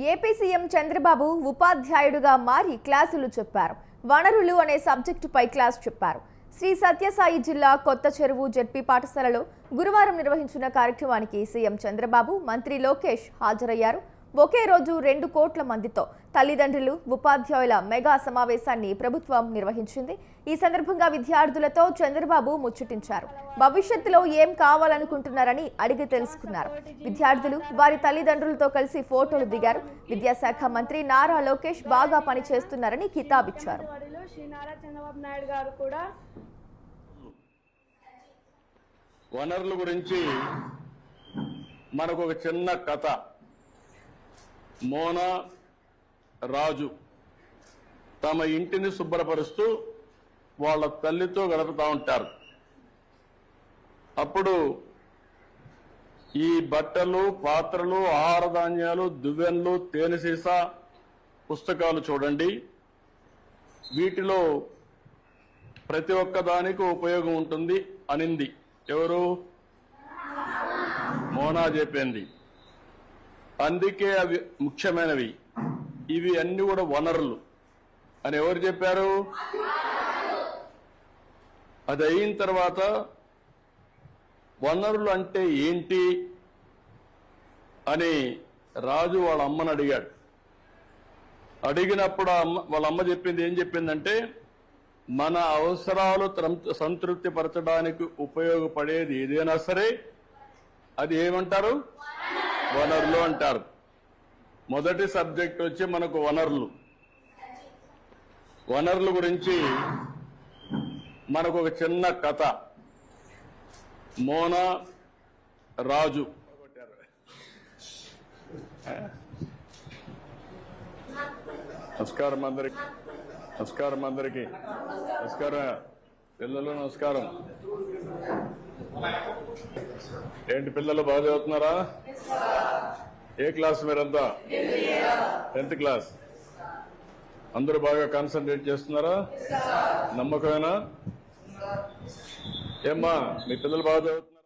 AP CM Chandrababu ఉపాధ్యాయుడిగా మారి క్లాసులు చెప్పారు. వనరులు అనే సబ్జెక్టుపై క్లాస్ చెప్పారు. శ్రీ సత్యసాయి జిల్లా కొత్త చెరువు జెడ్పీ పాఠశాలలో గురువారం నిర్వహించిన కార్యక్రమానికి సీఎం చంద్రబాబు, మంత్రి లోకేష్ హాజరయ్యారు. ఒకే రోజు 2 కోట్ల మందితో తల్లిదండ్రులు, ఉపాధ్యాయుల మెగా సమావేశాన్ని ప్రభుత్వం నిర్వహించింది. ఈ సందర్భంగా విద్యార్థులతో చంద్రబాబు ముచ్చటించారు. భవిష్యత్తులో ఏం కావాలనుకుంటున్నారని అడిగి తెలుసుకున్నారు. విద్యార్థులు వారి తల్లిదండ్రులతో కలిసి ఫోటోలు దిగారు. విద్యాశాఖ మంత్రి నారా లోకేష్ బాగా పనిచేస్తున్నారని కితాబిచ్చారు. వనరుల గురించి మనకు ఒక చిన్న కథ. మోనా, రాజు తమ ఇంటిని శుభ్రపరుస్తూ వాళ్ళ తల్లితో గడుపుతూ ఉంటారు. అప్పుడు ఈ బట్టలు, పాత్రలు, ఆహార ధాన్యాలు, దువ్వెన్లు, తేనె సీసా, పుస్తకాలు చూడండి. వీటిలో ప్రతి ఒక్కదానికి ఉపయోగం ఉంటుంది అనింది. ఎవరు? మోనా చెప్పింది. అందుకే అవి ముఖ్యమైనవి. ఇవి అన్ని కూడా వనరులు అని ఎవరు చెప్పారు? అది అయిన తర్వాత వనరులు అంటే ఏంటి అని రాజు వాళ్ళ అమ్మని అడిగాడు. అడిగినప్పుడు వాళ్ళ అమ్మ చెప్పింది ఏం చెప్పిందంటే, మన అవసరాలు సంతృప్తి పరచడానికి ఉపయోగపడేది ఏదైనా సరే అది ఏమంటారు? వనరులు అంటారు. మొదటి సబ్జెక్ట్ వచ్చి మనకు వనరులు. వనరుల గురించి మనకు ఒక చిన్న కథ. మోనా, రాజు నమస్కారం అందరికి. నమస్కారం అందరికి. నమస్కారం పిల్లలు. నమస్కారం. ఏంటి పిల్లలు బాగా చదువుతున్నారా? ఏ క్లాస్ మీరంతా? 10th class. అందరూ బాగా కాన్సన్ట్రేట్ చేస్తున్నారా? నమ్మకమేనా? ఏమ్మా మీ పిల్లలు బాగా చదువుతున్నారు?